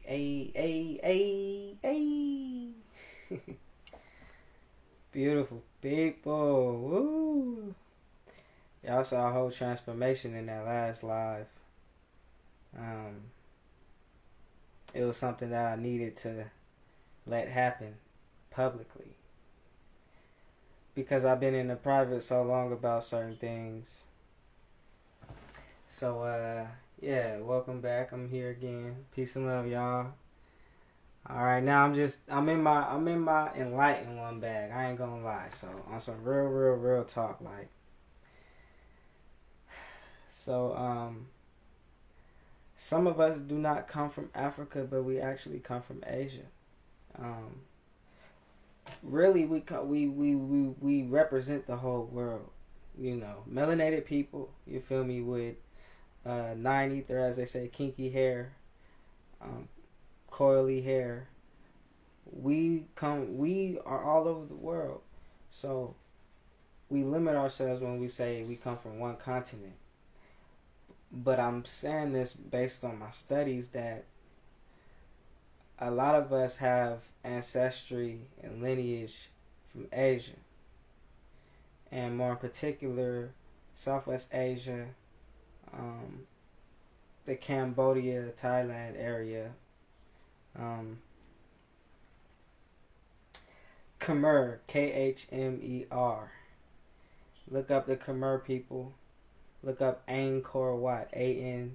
Ay. Beautiful people. Woo. Y'all saw a whole transformation in that last live. Um, it was something that I needed to let happen publicly. Because I've been in the private so long about certain things. So, yeah, welcome back. I'm here again. Peace and love, y'all. Alright, now I'm in my enlightened one bag. I ain't gonna lie. So, on some real talk, like. So, some of us do not come from Africa, but we actually come from Asia. Really, we represent the whole world. You know, melanated people. You feel me? With nine ether, as they say, kinky hair, coily hair. We are all over the world. So we limit ourselves when we say we come from one continent. But I'm saying this based on my studies that a lot of us have ancestry and lineage from Asia. And more in particular, Southwest Asia, the Cambodia, Thailand area. Khmer, Khmer. Look up the Khmer people. Look up Angkor Wat, ANGKORWAT.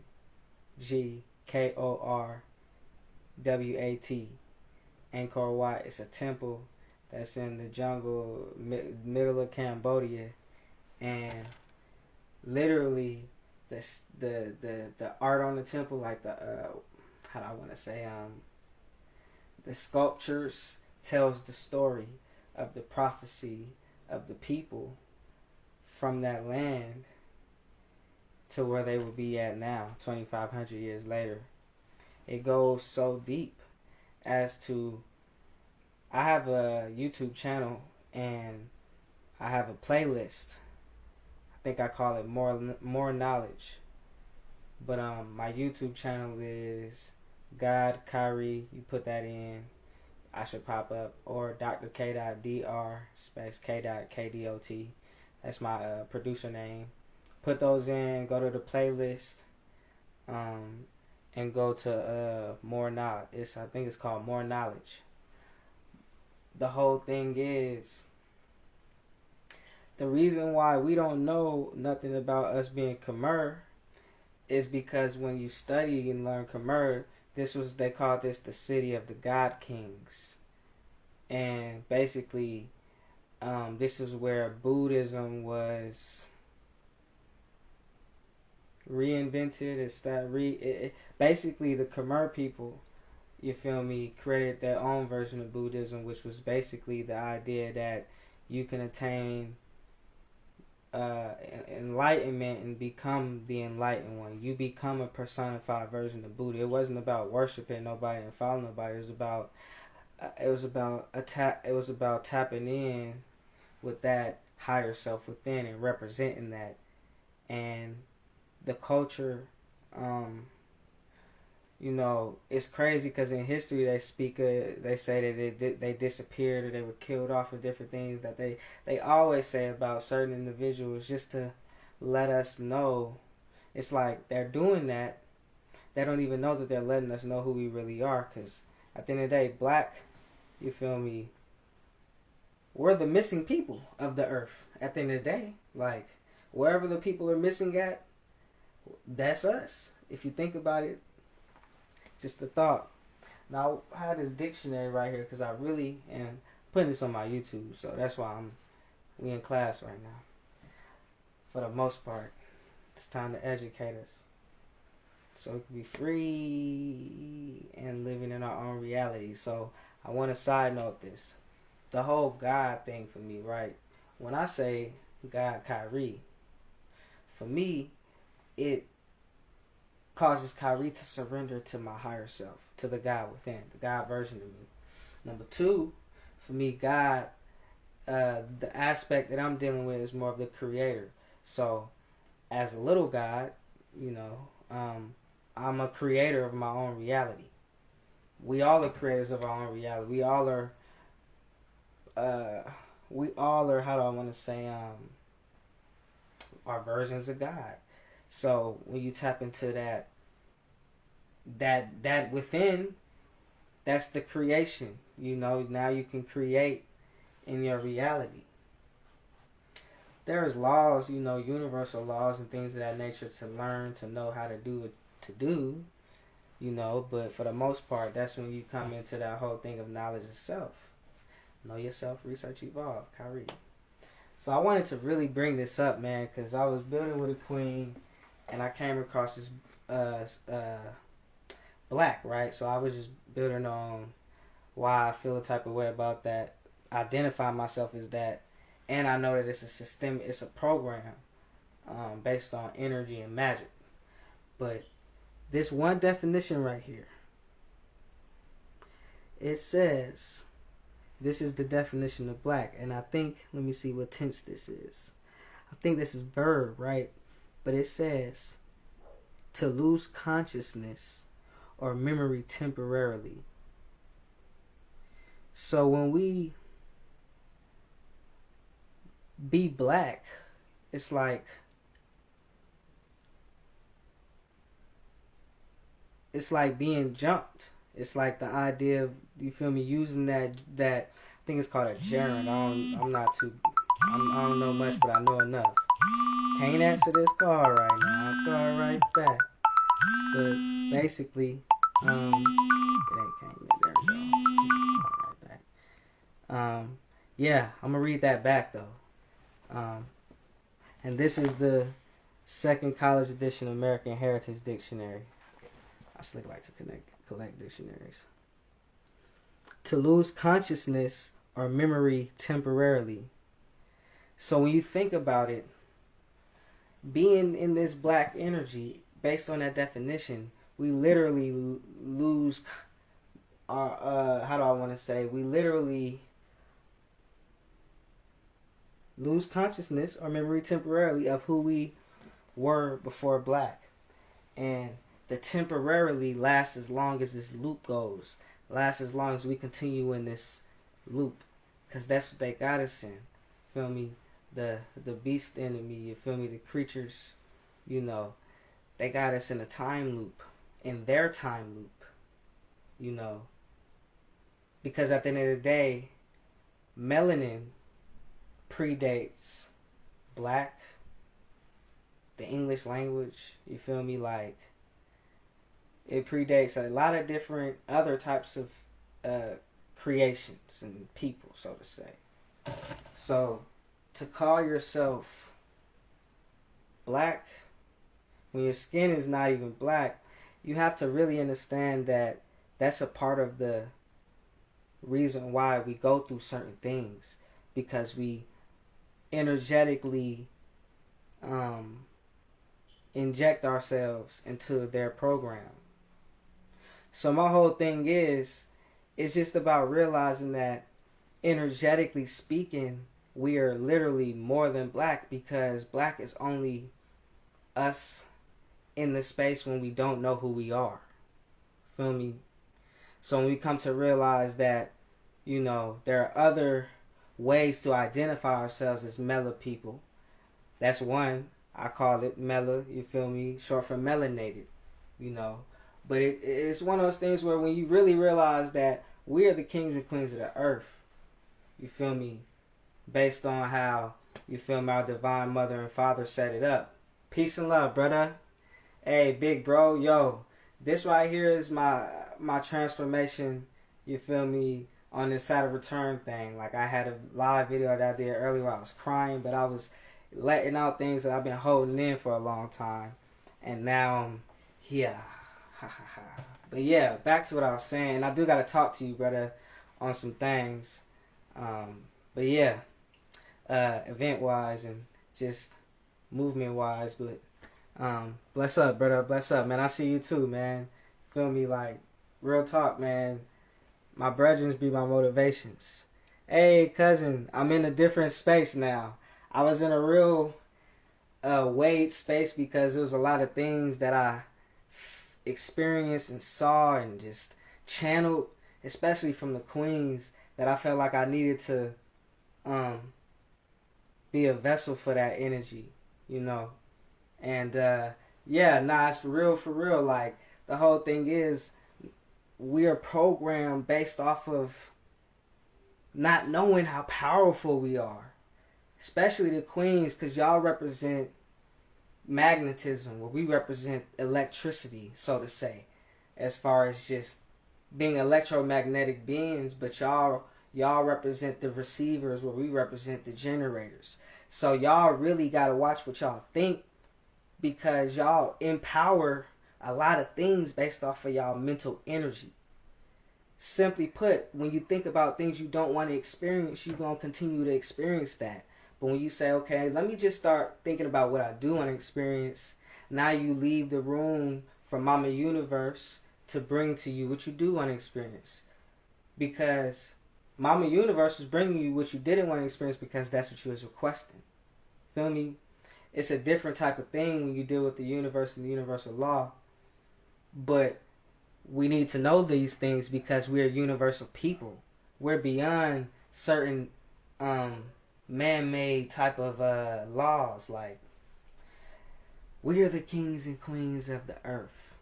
Angkor Wat is a temple that's in the jungle, middle of Cambodia, and literally the art on the temple, like the how do I want to say, the sculptures tells the story of the prophecy of the people from that land to where they would be at now, 2,500 years later. It goes so deep as to, I have a YouTube channel and I have a playlist. I think I call it more knowledge. But my YouTube channel is God Kyrie. You put that in, I should pop up, or Dr. K.Dr. space K.KDOT. That's my producer name. Put those in, go to the playlist, and go to more knowledge. I think it's called More Knowledge. The whole thing is, the reason why we don't know nothing about us being Khmer is because when you study and learn Khmer, they called this the city of the God Kings. And basically, this is where Buddhism was reinvented. Basically, the Khmer people, you feel me, created their own version of Buddhism, which was basically the idea that you can attain enlightenment and become the enlightened one. You become a personified version of Buddha. It wasn't about worshiping nobody and following nobody. It was about tapping in with that higher self within and representing that. And the culture, it's crazy because in history they say that they disappeared or they were killed off for different things that they always say about certain individuals, just to let us know. It's like they're doing that. They don't even know that they're letting us know who we really are, because at the end of the day, black, you feel me, we're the missing people of the earth at the end of the day. Like, wherever the people are missing at, that's us. If you think about it, just a thought. Now, I had this dictionary right here because I really am putting this on my YouTube, so that's why we in class right now. For the most part, it's time to educate us, so we can be free and living in our own reality. So I want to side note this. The whole God thing for me, right? When I say God Kyrie, for me, it causes Kyrie to surrender to my higher self, to the God within, the God version of me. Number two, for me, God, the aspect that I'm dealing with is more of the creator. So, as a little God, I'm a creator of my own reality. we all are creators of our own reality. We all are, how do I want to say, are versions of God. So when you tap into that within, that's the creation. Now you can create in your reality. There's laws, universal laws and things of that nature to learn, to know how to do it, to do, but for the most part, that's when you come into that whole thing of knowledge of self. Know yourself, research, evolve. Kyrie. So I wanted to really bring this up, man, because I was building with a queen, and I came across this black, right? So I was just building on why I feel a type of way about that, identify myself as that, and I know that it's a system, it's a program based on energy and magic. But this one definition right here, it says, this is the definition of black, and I think, let me see what tense this is. I think this is verb, right? But it says, to lose consciousness or memory temporarily. So when we be black, it's like being jumped. It's like the idea of, you feel me, using that I think it's called a gerund. I don't know much, but I know enough. Can't answer this call right now. I'll call right back. But basically, it ain't came in. There we go. Call right back. Yeah, I'm gonna read that back though. And this is the second college edition of American Heritage Dictionary. I slick like to collect dictionaries. To lose consciousness or memory temporarily. So when you think about it, being in this black energy, based on that definition, we literally lose our, how do I want to say, we literally lose consciousness or memory temporarily of who we were before black. And the temporarily lasts as long as this loop goes, lasts as long as we continue in this loop, because that's what they got us in. Feel me? The beast enemy, you feel me? The creatures, they got us in a time loop, in their time loop, because at the end of the day, melanin predates black, the English language, you feel me? Like, it predates a lot of different other types of creations and people, so to say. So, to call yourself black, when your skin is not even black, you have to really understand that that's a part of the reason why we go through certain things, because we energetically inject ourselves into their program. So my whole thing is, it's just about realizing that energetically speaking, we are literally more than black, because black is only us in the space when we don't know who we are. Feel me? So when we come to realize that, there are other ways to identify ourselves as mela people. That's one. I call it mela, you feel me? Short for melanated, But it's one of those things where when you really realize that we are the kings and queens of the earth, you feel me? Based on how, you feel me, our divine mother and father set it up. Peace and love, brother. Hey, big bro, yo, this right here is my transformation, you feel me, on this Saturn return thing. Like, I had a live video that I did earlier where I was crying, but I was letting out things that I've been holding in for a long time. And now I'm here. But yeah, back to what I was saying. I do got to talk to you, brother, on some things. But yeah, event-wise and just movement-wise. But bless up, brother. Bless up, man. I see you too, man. Feel me? Like, real talk, man. My brethren be my motivations. Hey, cousin, I'm in a different space now. I was in a real weighed space because there was a lot of things that I experienced and saw and just channeled, especially from the queens, that I felt like I needed to be a vessel for that energy, you know. And yeah, nah, it's for real. Like, the whole thing is, we are programmed based off of not knowing how powerful we are, especially the queens, because y'all represent magnetism, where we represent electricity, so to say, as far as just being electromagnetic beings. But y'all represent the receivers, where we represent the generators. So y'all really gotta watch what y'all think, because y'all empower a lot of things based off of y'all mental energy. Simply put, when you think about things you don't want to experience, you're going to continue to experience that. But when you say, okay, let me just start thinking about what I do want to experience, now you leave the room for Mama Universe to bring to you what you do want to experience. Because Mama Universe is bringing you what you didn't want to experience, because that's what you was requesting. Feel me? It's a different type of thing when you deal with the universe and the universal law. But we need to know these things because we're universal people. We're beyond certain man-made type of laws. Like, we are the kings and queens of the earth.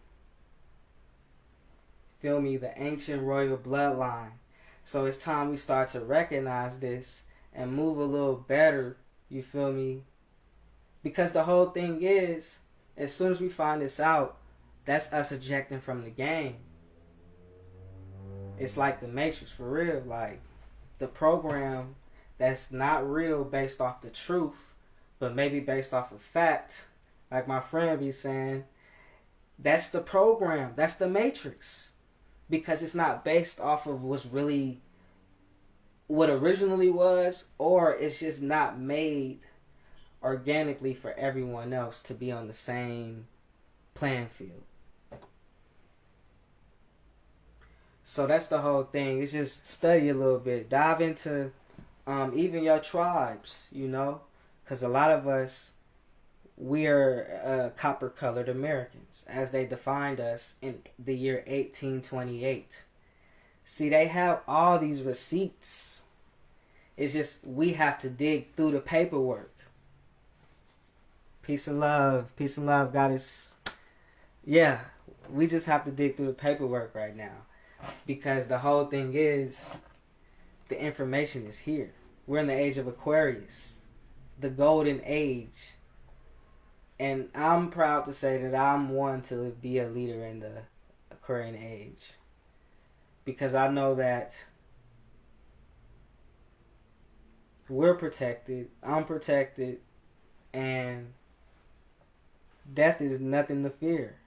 Feel me? The ancient royal bloodline. So it's time we start to recognize this and move a little better. You feel me? Because the whole thing is, as soon as we find this out, that's us ejecting from the game. It's like the Matrix, for real. Like, the program that's not real based off the truth, but maybe based off of fact, like my friend be saying, that's the program. That's the Matrix. Because it's not based off of what's really what originally was, or it's just not made organically for everyone else to be on the same playing field. So that's the whole thing. It's just study a little bit. Dive into even your tribes, you know. Because a lot of us, we are copper-colored Americans, as they defined us in the year 1828. See, they have all these receipts. It's just we have to dig through the paperwork. Peace and love. Peace and love, goddess. Yeah, we just have to dig through the paperwork right now. Because the whole thing is, the information is here. We're in the age of Aquarius. The golden age. And I'm proud to say that I'm one to be a leader in the Aquarian age. Because I know that we're protected. I'm protected. And death is nothing to fear.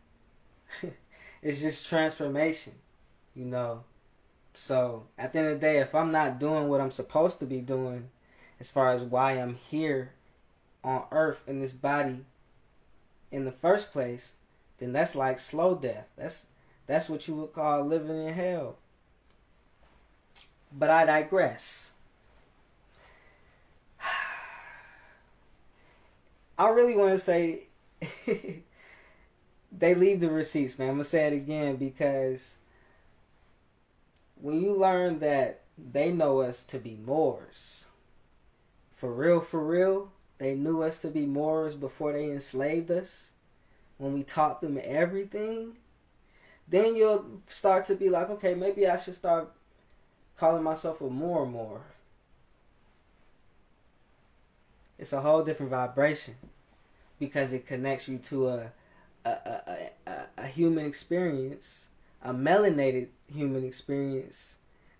It's just transformation, you know. So at the end of the day, if I'm not doing what I'm supposed to be doing, as far as why I'm here on earth in this body in the first place, then that's like slow death. That's what you would call living in hell. But I digress. I really want to say they leave the receipts, man. I'm going to say it again, because when you learn that they know us to be Moors, for real, they knew us to be Moors before they enslaved us, when we taught them everything, then you'll start to be like, okay, maybe I should start calling myself a Moor. It's a whole different vibration, because it connects you to a human experience, a melanated human experience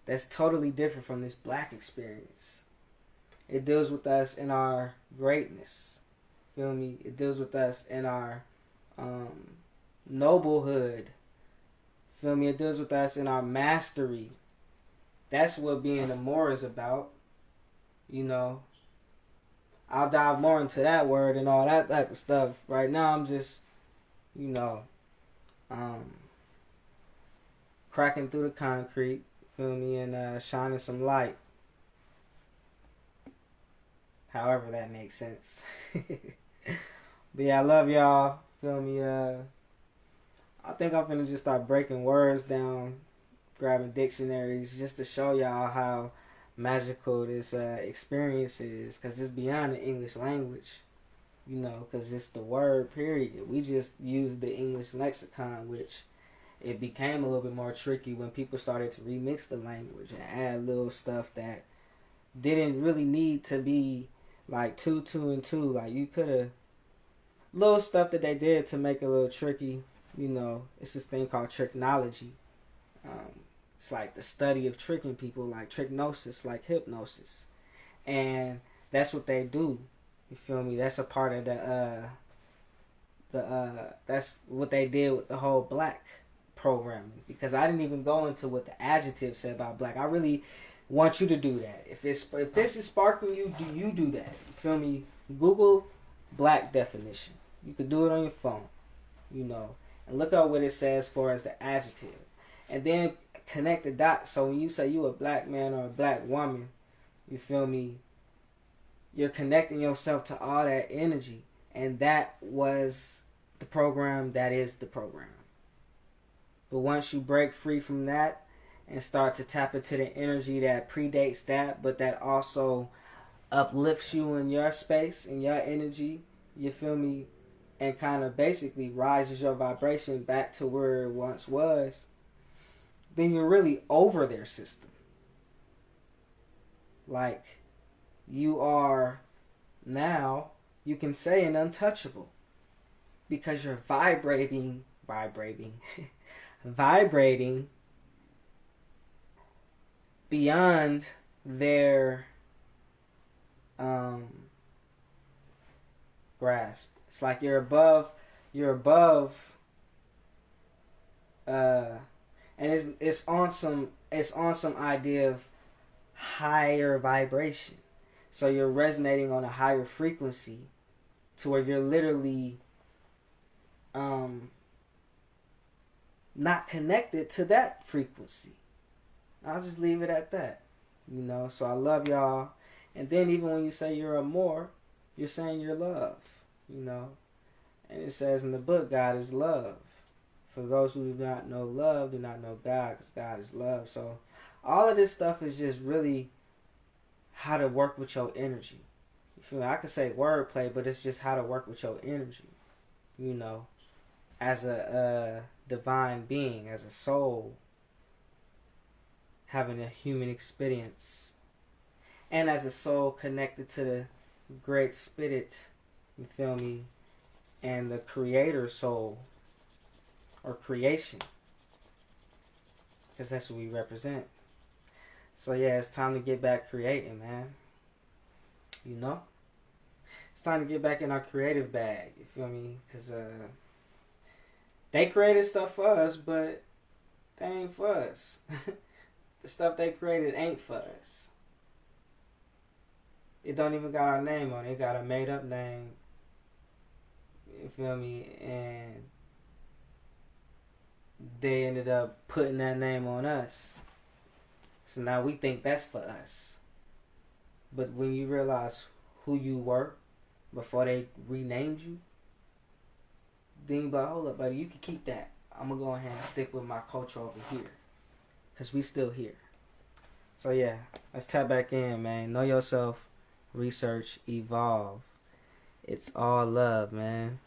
that's totally different from this black experience. It deals with us in our greatness. Feel me? It deals with us in our noblehood. Feel me? It deals with us in our mastery. That's what being a Moor is about. You know, I'll dive more into that word and all that type of stuff. Right now, I'm just, you know, cracking through the concrete, feel me, and shining some light. However that makes sense. But yeah, I love y'all. Feel me? I think I'm finna just start breaking words down grabbing dictionaries just to show y'all how magical this experience is, because it's beyond the English language, you know, because it's the word period. We just use the English lexicon, which it became a little bit more tricky when people started to remix the language and add little stuff that didn't really need to be like two and two. Like, you could have little stuff that they did to make it a little tricky. You know, it's this thing called tricknology. It's like the study of tricking people, like tricknosis, like hypnosis, and that's what they do. You feel me? That's a part of that's what they did with the whole black programming. Because I didn't even go into what the adjective said about black. I really want you to do that. If this is sparking you, do you do that? You feel me? Google black definition. You could do it on your phone, you know, and look up what it says for as the adjective, and then connect the dots. So when you say you a black man or a black woman, you feel me, you're connecting yourself to all that energy, and that was the program. That is the program. But once you break free from that and start to tap into the energy that predates that, but that also uplifts you in your space, in your energy, you feel me, and kind of basically rises your vibration back to where it once was, then you're really over their system. Like, you are now, you can say, an untouchable, because you're vibrating beyond their grasp. It's like you're above, and it's on some idea of higher vibration. So you're resonating on a higher frequency to where you're literally not connected to that frequency. I'll just leave it at that. You know, so I love y'all. And then even when you say you're a more, you're saying you're love. You know. And it says in the book, God is love. For those who do not know love, do not know God, because God is love. So all of this stuff is just really how to work with your energy. You feel me? I could say wordplay, but it's just how to work with your energy. You know, as a divine being, as a soul, having a human experience, and as a soul connected to the great spirit, you feel me, and the creator soul, or creation, because that's what we represent. So yeah, it's time to get back creating, man. You know, it's time to get back in our creative bag. You feel me? Because they created stuff for us, but they ain't for us. The stuff they created ain't for us. It don't even got our name on it. It got a made up name. You feel me? And they ended up putting that name on us. So now we think that's for us. But when you realize who you were before they renamed you, then you be like, hold up, buddy, you can keep that. I'm going to go ahead and stick with my culture over here. Because we still here. So yeah, let's tap back in, man. Know yourself, research, evolve. It's all love, man.